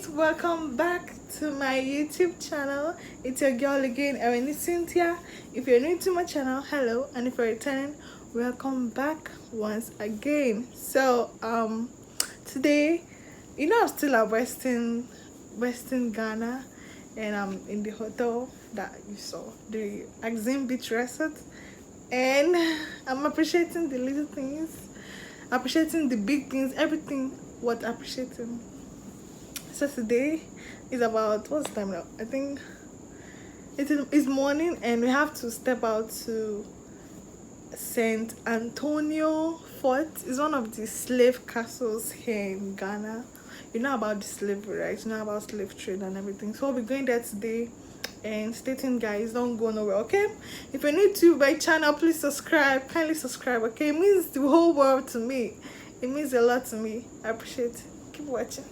guys, welcome back to my YouTube channel. It's your girl again, Eweni Cynthia. If you're new to my channel, hello, and if you're returning, welcome back once again. So today, I'm still at Western Ghana, and I'm in the hotel that you saw, the Axim Beach Resort, and I'm appreciating the little things, appreciating the big things, everything worth appreciating. So today is about, what's the time now? I think it's morning, and we have to step out to St. Antonio Fort. It's one of the slave castles here in Ghana. You know about the slavery, right? You know about slave trade and everything. So we'll be going there today, and stay tuned, guys. Don't go nowhere, okay? If you're new to my channel, please subscribe. Kindly subscribe, okay? It means the whole world to me. It means a lot to me. I appreciate it. Keep watching.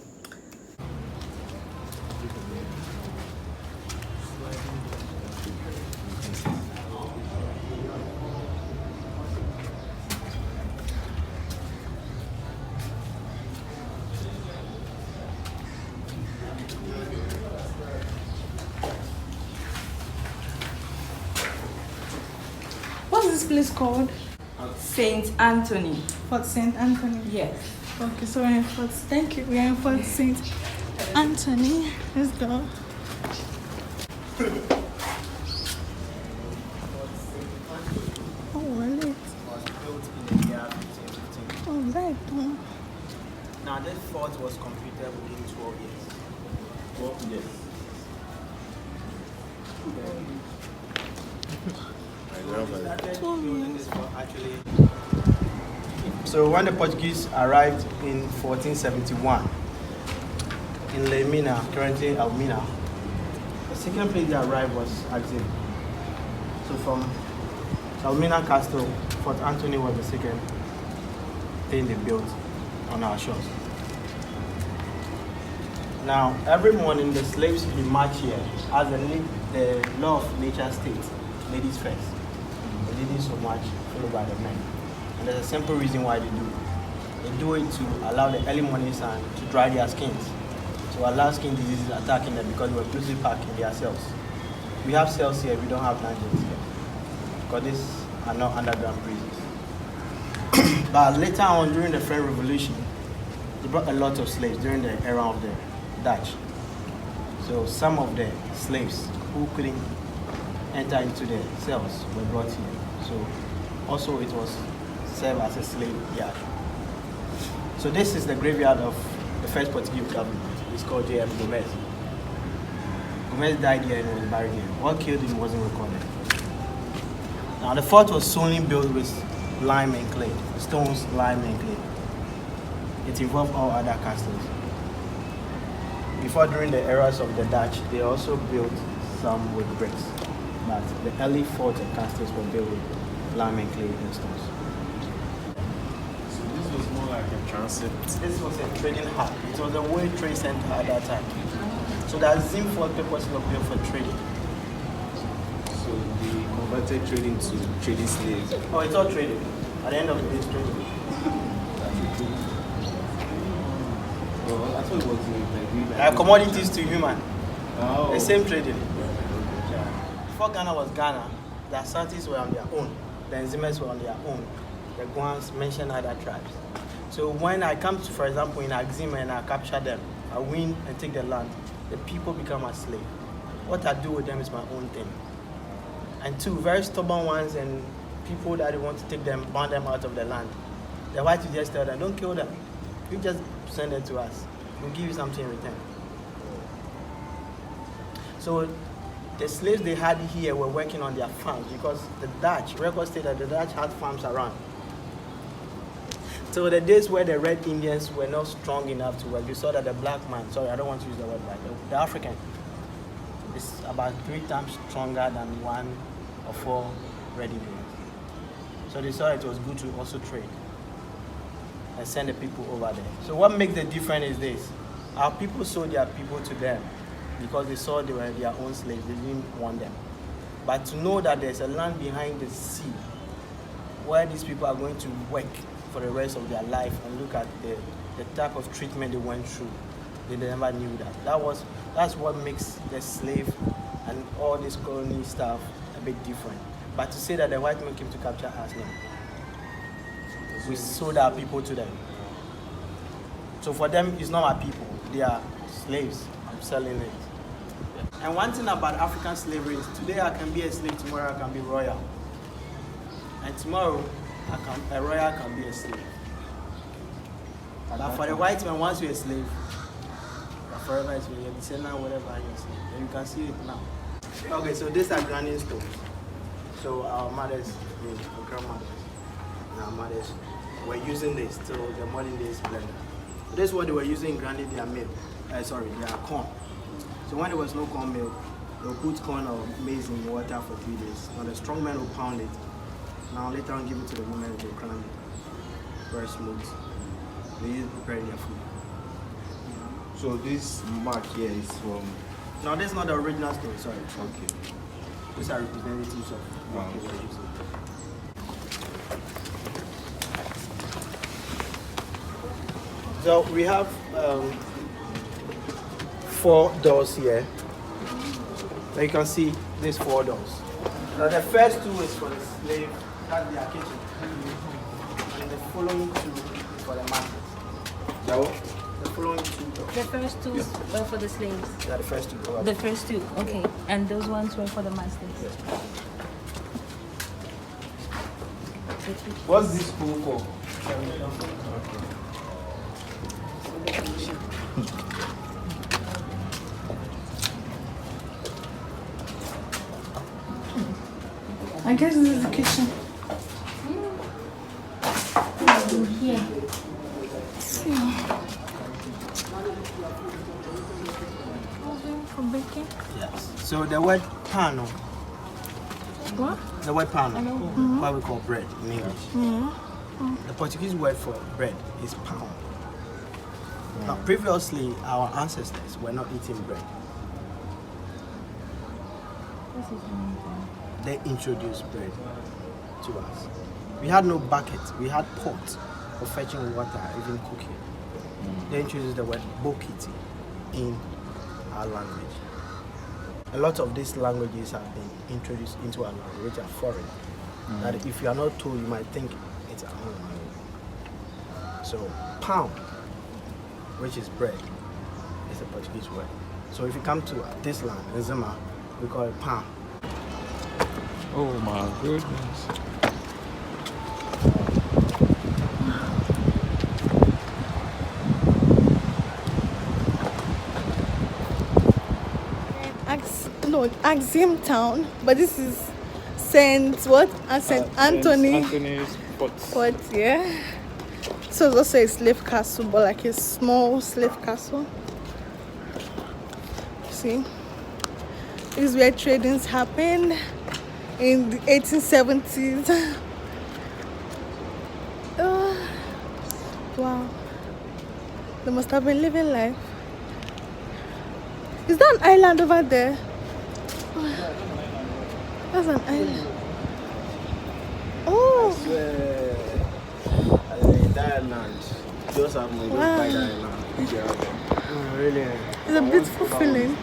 What's this place called? Saint Anthony. Fort St. Anthony. Yes. Okay, so we're in Fort. Thank you. We're in Fort St. Anthony. Let's go. Oh, really? Was built in the year 1515. Oh, right. Oh. Now, this fort was completed within 12 years. 12 years. Started building this fort actually. So when the Portuguese arrived in 1471 in Lemina, currently Almina, the second place they arrived was Axim. So from Almina Castle, Fort Anthony was the second thing they built on our shores. Now, every morning the slaves will march here as the law of nature states, ladies first. The ladies will march followed by the men. And there's a simple reason why they do it. They do it to allow the early morning sun to dry their skins, to allow skin diseases attacking them because they were closely packed in their cells. We have cells here, we don't have dungeons here, because these are not underground prisons. But later on, during the French Revolution, they brought a lot of slaves during the era of the Dutch. So some of the slaves who couldn't enter into the cells were brought here. So also it was served as a slave yard. So this is the graveyard of the first Portuguese government. It's called J.M. Gomez. Gomez died here and was buried here. What killed him wasn't recorded. Now the fort was solely built with lime and clay, stones, lime and clay. It involved all other castles. Before, during the eras of the Dutch, they also built some with bricks. But the early forts and castles were built with lime and clay and stones. So this was more like a transit. This was a trading hub. It was a world trade center at that time. So the Axim fort purpose was built for trading. So they converted trading to trading slaves. Oh, it's all trading. At the end of the day, it's trading. Well, I thought it was like Commodities to human. Oh. The same trading. Yeah. Before Ghana was Ghana, the Asantis were on their own. The Enzimes were on their own. The Guans mentioned other tribes. So when I come to, for example, in Axim and I capture them, I win and take the land, the people become a slave. What I do with them is my own thing. And two, very stubborn ones and people that want to take them, burn them out of the land. The whites will just tell them, don't kill them. You just send them to us. We'll give you something in return. So the slaves they had here were working on their farms because the Dutch, records say that the Dutch had farms around. So the days where the Red Indians were not strong enough to work, you saw that the black man, sorry, I don't want to use the word black, the African is about 3 times stronger than 1 or 4 Red Indians. So they saw it was good to also trade and send the people over there. So what makes the difference is this. Our people sold their people to them because they saw they were their own slaves, they didn't want them. But to know that there's a land behind the sea where these people are going to work for the rest of their life and look at the type of treatment they went through They never knew that. That's what makes the slave and all this colony stuff a bit different. But to say that the white men came to capture us, no. We sold our people to them. So for them, it's not our people. They are slaves. I'm selling it. And one thing about African slavery is today I can be a slave, tomorrow I can be royal. And tomorrow, a royal can be a slave. But for the white man, once you're a slave, you're forever a slave. You're descendant, whatever you're a slave. And you can see it now. Okay, so these are grinding stones. So our mothers, our grandmothers, and our mothers were using this till the modern days blender. So this is what they were using in grinding their milk. Their corn. So when there was no corn milk, they would put corn or maize in water for 3 days. Now the strong men will pound it. Now later on give it to the women, they grind it. Very smooth. They use it preparing their food. So this mark here is from... No, this is not the original stone, sorry. Okay. These are representatives of what they were using. So we have 4 doors here. Now you can see these 4 doors. Now the first 2 is for the slave, that's their kitchen. And the following 2 is for the masters. The following 2 doors. The first two were for the slaves. Yeah, the first 2 doors. The first two, okay. And those ones were for the masters. Yes. What's this hole for? I guess this is the kitchen. Here. For baking. Yes. So the word pano, What? the word pano, what we call bread in English. The Portuguese word for bread is pão. Now, previously, our ancestors were not eating bread. They introduced bread to us. We had no bucket, we had pot for fetching water, even cooking. They introduced the word bokiti in our language. A lot of these languages have been introduced into our language, which are foreign. That if you are not told, you might think it's our own language. So, pão, which is bread, is a Portuguese word. So if you come to this land, in Zima, we call it pão. Oh my goodness. Axim town, but this is Saint what? Saint Anthony. Anthony's What? Yeah. So it's also a slave castle, but like a small slave castle. See, this is where tradings happened in the 1870s. Wow, they must have been living life. Is that an island over there? That's an island. Oh. That land. Just have my Wow. by that land. Oh, really? It's a beautiful feeling.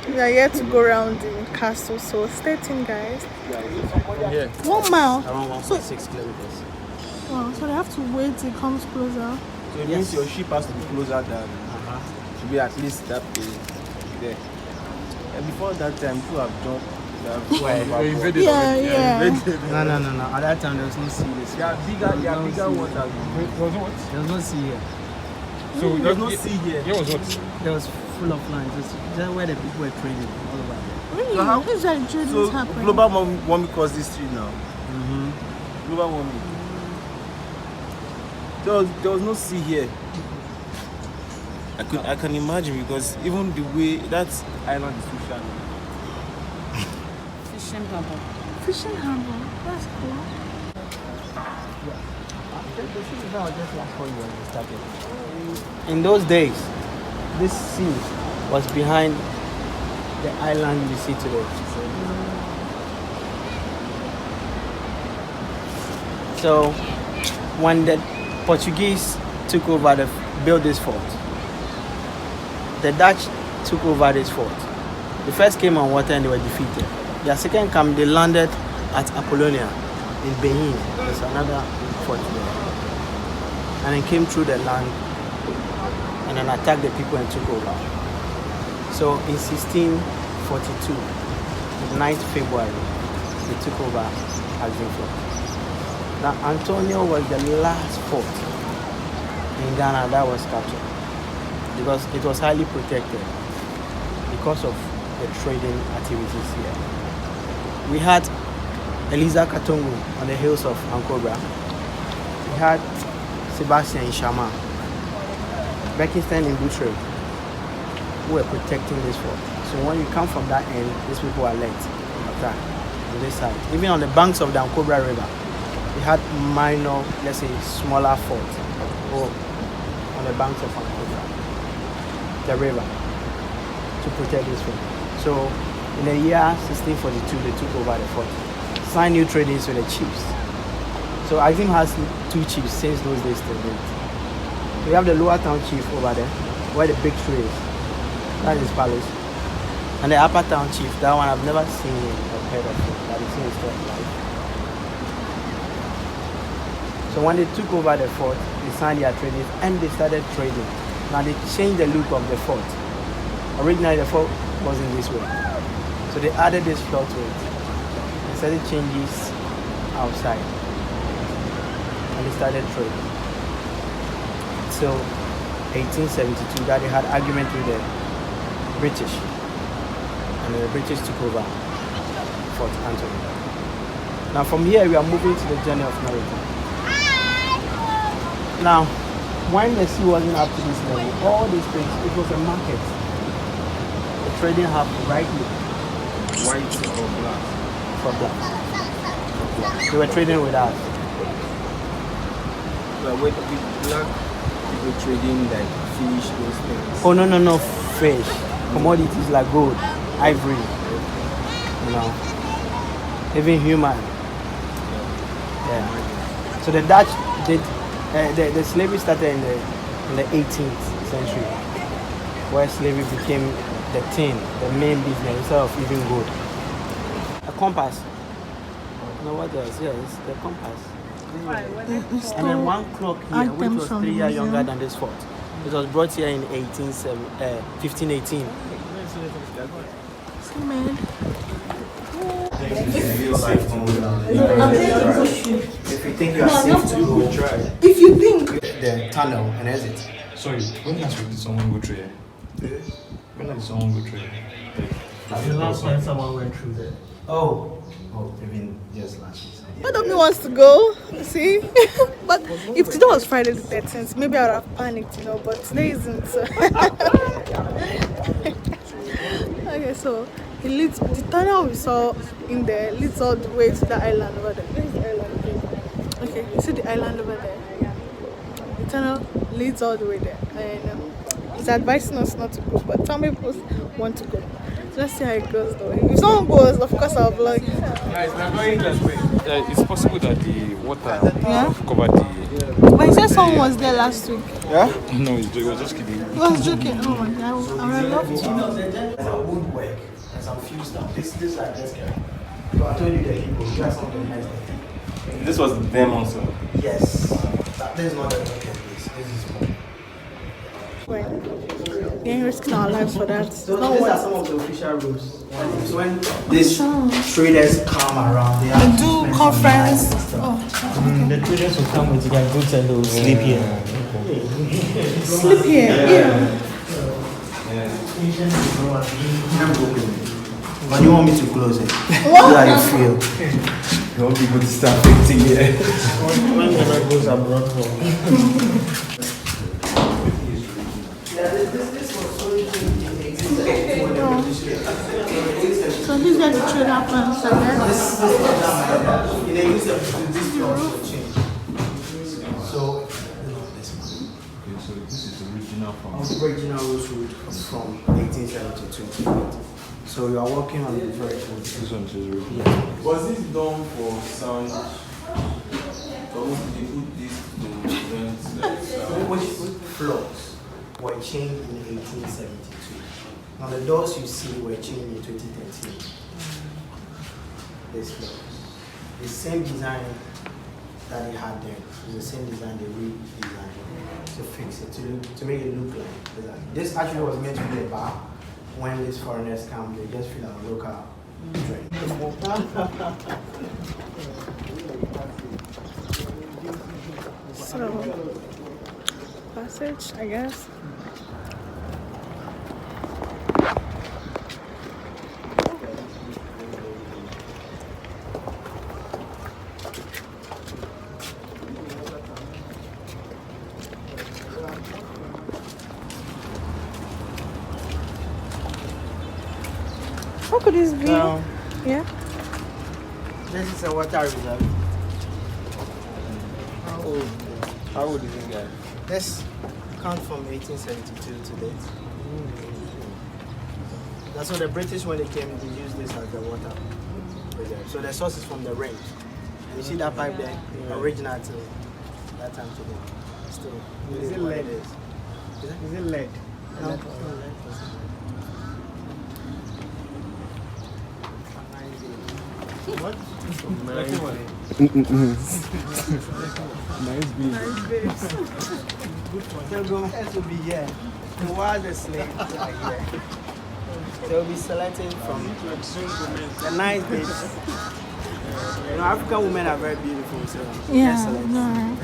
We are here to go around the castle, so stay tuned, guys. Yeah. 1 mile. Around 1.6 kilometers. Wow, so they have to wait till it comes closer. So it means your ship has to be closer than should be at least that place there. And before that time, people have jumped. They have They invaded Yeah, already. yeah. No. At that time, there was no sea. They are bigger waters. Was what? There was no sea here. So There's no sea here. Here was what? There was full of land. Just where the people were trading all over there. Really? So how- This is how tradings So happen. global warming caused this tree now. Global warming. There was no sea here. I can imagine because even the way that island is too shallow. Fishing harbor. Fishing harbor. That's cool. In those days, this sea was behind the island you see today. So, when the Portuguese took over the built this fort. The Dutch took over this fort. They first came on water and they were defeated. Their second camp, they landed at Apollonia in Benin. There's another fort there. And then came through the land and then attacked the people and took over. So in 1642, the 9th February, they took over Axim Fort. Now Antonio was the last fort in Ghana that was captured because it was highly protected because of the trading activities here. We had Eliza Katongo on the hills of Ankobra. We had Sebastian in Shama, Beckington in Butray, who were protecting this fort. So when you come from that end, these people are left attack on this side. Even on the banks of the Ankobra River, we had minor, let's say, smaller forts on the banks of Ankobra, the river, to protect this fort. So in the year 1642, they took over the fort, signed new treaties with the chiefs. So Axim has 2 chiefs since those days till date. We have the lower town chief over there, where the big tree is. That is his palace. And the upper town chief, that one I've never seen or heard of him, but I've seen his story life. So when they took over the fort, they signed their treaties and they started trading. Now they changed the look of the fort. Originally the fort wasn't this way. So they added this floor to it. They started changes outside. And they started trading. Till 1872 that they had argument with the British. And the British took over Fort Anthony. Now from here we are moving to the journey of America. Now, when the sea wasn't up to this level, all these things, it was a market. The trading happened right here. White or black? For black. They were trading with us. But with black people trading like fish, those things. Oh no, fish. Commodities like gold, ivory, even human. Yeah. So the Dutch did. The slavery started in the 18th century, where slavery became the main business instead of even gold. A compass. No, what else? Yeah, it's the compass. And then one clock here, which was 3 years younger than this fort. It was brought here in 1518. See, man. If you think you are safe to go, try. If you think. The tunnel and exit. Sorry, when last week did someone go through here? When did someone go through here? The last time someone went through there. Oh, even just last week. Part of me wants to go, see? But if today was Friday the 13th, maybe I would have panicked, but today isn't. So. Okay, so it leads, the tunnel we saw in there leads all the way to the island over there. Where is the island? Okay, you see the island over there? The tunnel leads all the way there. And it's advising us not to go, but some people want to go. So let's see how it goes though. If someone goes, of course I'll vlog. It's possible that the water covered the. But he said someone was there last week. Yeah? No, he was just kidding. He was joking. Oh my god, I would love to. There's a woodwork and some few stuff. This is like this guy. So I told you that he will get something nice. This was them also. Yes. This is not the market place. This is more. We ain't risking our lives for that. So these are some of the official rules. So when these traders come around, they have Do conference. the traders will come with their goods and they will sleep here. Sleep here. Yeah. But you want me to close it? What? See how you feel. You want people to start fixing here. When the goes abroad for. So these are the trader plants, I guess. They use them to this change. So, So this is original from. original rosewood from 1872. So you are working on the very old. This one is original. Was this done for sound? So they put this to rent like sound? floors were changed in 1872. Now the doors you see were changed in 2013. These floors. The same design that they had then is the same design they redesigned to fix it, to make it look like that. This actually was meant to be a bar. When these foreigners come, they just feel our local drink. So, passage, I guess. How could this be? Yeah. This is a water reserve. How old is this guy? This comes from 1872 to date. That's when the British, when they came, they used this as the water reserve. So the source is from the rain. You see that pipe there? Original to that time to date. Still. Is it lead? Is it lead? No. It's not lead. What? Nice Nice. The government will be here. And while the slaves are here, they'll be selected from the nice babes. You know, African women are very beautiful, so Yeah, excellent. no.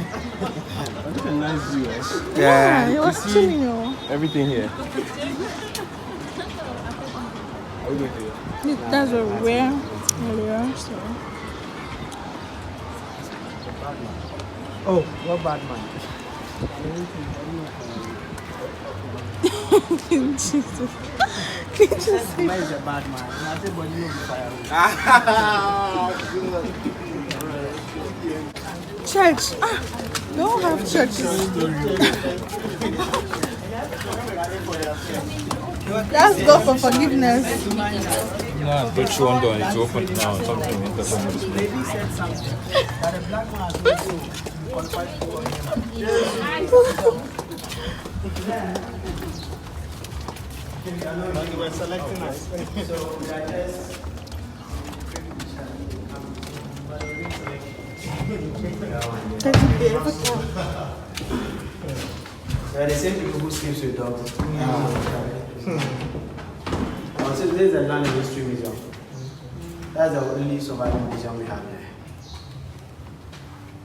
That's a nice view, eh? Yeah, it was chilling, you know. Everything here. Are we going to here? That's what we were earlier, so. Oh, what bad man? Jesus. Can you just say Where is a bad man? I say, but you will be firewood. church? Don't have churches. Let's go for forgiveness. No, but you want it's open now. Something in the summer. Lady said something that a black man has been qualified for him. You were selecting us. So we are just. They're the same people who sleep with dogs. So this is a land history museum. That's the only surviving museum we have there.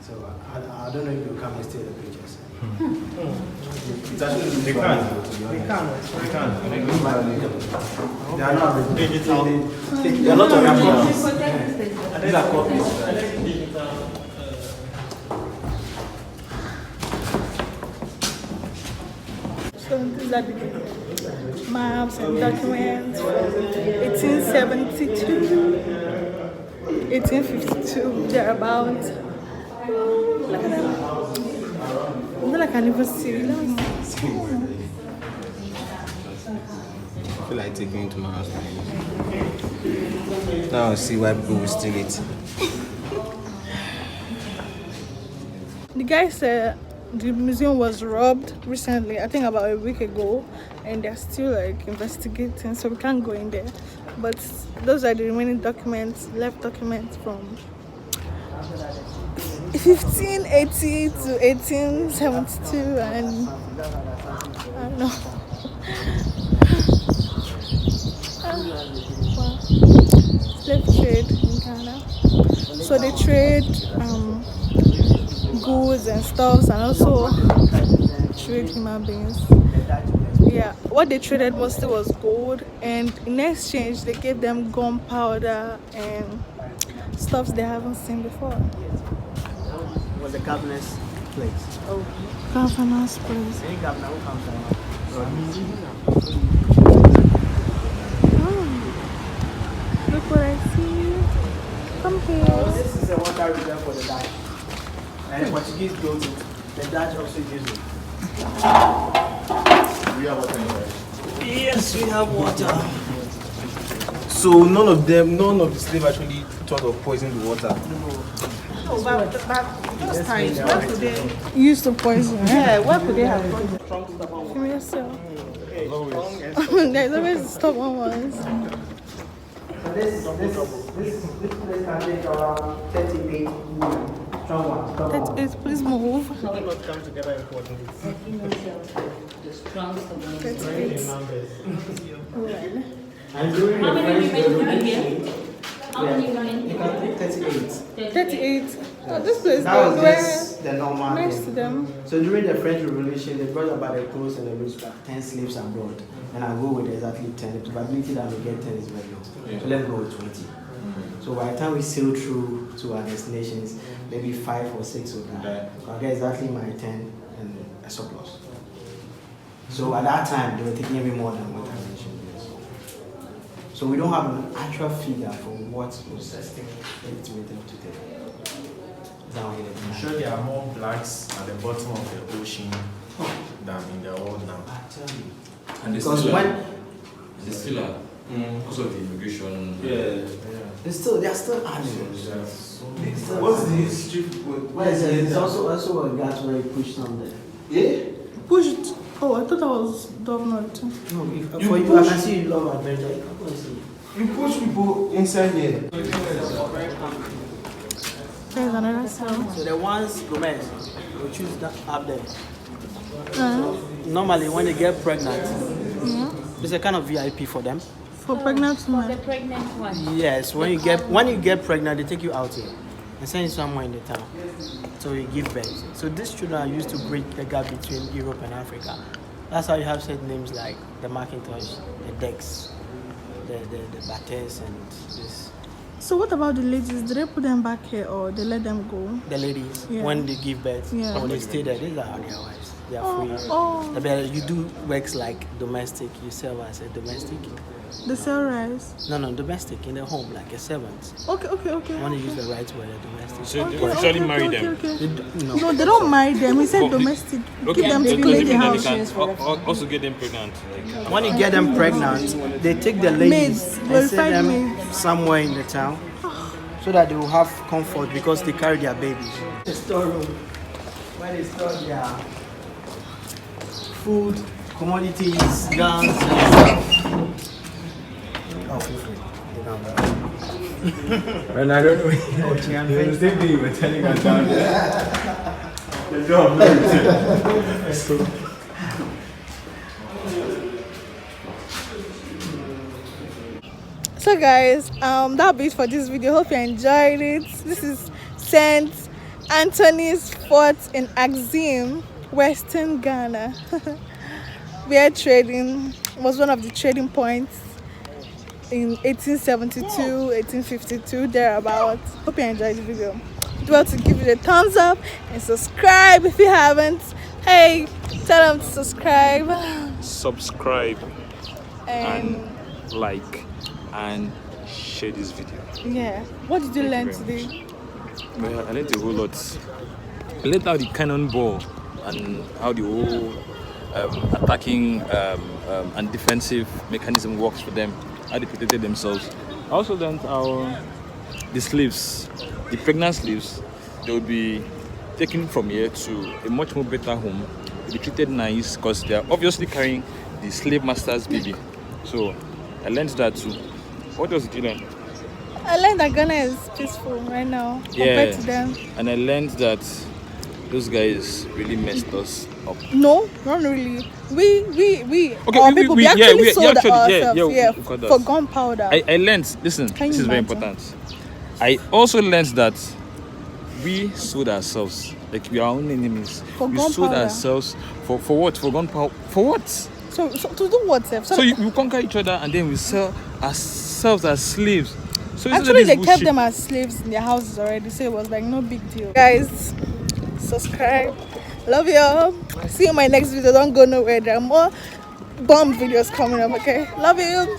So I don't know if you come and steal the pictures. It's actually They can't. They can't. They They are not digital. They are not originals. These are copies. So these are the maps and documents from 1872, 1852, thereabouts. Look at them. Not like I never see. Let me see. I feel like taking it to my house. Now I see why people will steal it. The guy said the museum was robbed recently, I think about a week ago, and they're still like investigating, so we can't go in there. But those are the remaining documents, left documents from 1580 to 1872, and I don't know. Wow. Slave trade in Ghana. So they trade goods and stuffs, and also trade human beings. Yeah, what they traded mostly was gold, and in exchange they gave them gunpowder and stuffs they haven't seen before. Was the governor's place. Oh, governor's place. Any governor who comes down. Look what I see. Come here. This is a water reserve for the Dutch. And the Portuguese built it. The Dutch also used it. We have water here. Yes, we have water. So none of the slaves actually thought of poisoning the water. No, but Just tight. Why could they use to poison? Yeah, why could they have poison? Female cell. There's always stubborn ones. So this place can take around 38 strong ones. Come on. 38, please move. Come together important. The strongest of them. 38. And during How the many French women do we Revolution, get? How many you women? can take 38. 38. Oh, this place That was we're just the normal nice to thing. them. So during the French Revolution, they brought about the clothes and the wristband, 10 slaves abroad. And I go with exactly 10. The probability that we get 10 is very low. So let's go with 20. So by the time we sail through to our destinations, maybe 5 or 6 will die. So I get exactly my 10 and a surplus. So at that time, they were taking every more than what I mentioned. Yes. So we don't have an actual figure for what was estimated to take. I'm sure there are more blacks at the bottom of the ocean than in the world now. I tell you. And they Because still when are. They still are. Because of the immigration. they are still animals. What's the history? What is it? It's also a gas where you push some there. Yeah? Pushed. Oh, I thought that was Donald. No, if, You for you, I push- can see you love adventure. You can go and see. You push people inside there. There's another cell. So the ones Gomez, we choose that up there. Normally, when they get pregnant, there's a kind of VIP for them. For pregnant The women. pregnant one. Yes, when you get pregnant, they take you out here and send you somewhere in the town. So you give birth. So these children are used to bridge the gap between Europe and Africa. That's how you have certain names like the Macintosh, the Dex, the Bates, and this. So what about the ladies? Do they put them back here or they let them go? The ladies, Yeah. when they give birth, Yeah. or when they stay there, these are their wives. They are free. Oh, You do works like domestic, you serve as a domestic. the cell rice. No, domestic in the home, like a servant. Okay. I want to use the right word, a domestic. So they usually marry them. No, they don't marry them. He said domestic. Keep them to be in the house. Also get them pregnant. Like, When you get them pregnant, they take the ladies Maids, and glorified send them maids. somewhere in the town so that they will have comfort because they carry their babies. The storeroom where they store their food, commodities, guns, and stuff. Oh, feel free. They don't know. And I don't know. Oh, Chian, The same thing you were telling us down there. So guys, that'll be it for this video. Hope you enjoyed it. This is St. Anthony's Fort in Axim, Western Ghana. Where trading was one of the trading points in 1872, 1852, thereabouts. Hope you enjoyed the video. Do well to give it a thumbs up and subscribe if you haven't. Hey, tell them to subscribe subscribe and like and share this video. yeah. What did you learn you very today? Well, I learned a whole lot. I learned how the cannonball and how the whole attacking and defensive mechanism works for them, how they protected themselves. I also learned how the slaves, the pregnant slaves, they will be taken from here to a much more better home. They'll be treated nice because they are obviously carrying the slave master's baby. So I learned that too. What else did you learn? I learned that Ghana is peaceful right now compared to them. And I learned that those guys really messed us up. No, not really. We Okay, our people, we actually sold ourselves for for gunpowder. I learned, listen, Can this you is very imagine? important. I also learned that we sold ourselves, like we are our own enemies. For We sold gunpowder. ourselves for what? For gunpowder. For what? So to do what, Sef? So we conquer each other and then we sell ourselves as slaves. So actually, they this kept bullshit. them as slaves in their houses already, so it was like no big deal. Guys, subscribe. Love y'all. See you in my next video. Don't go nowhere. There are more bomb videos coming up. Okay. Love you.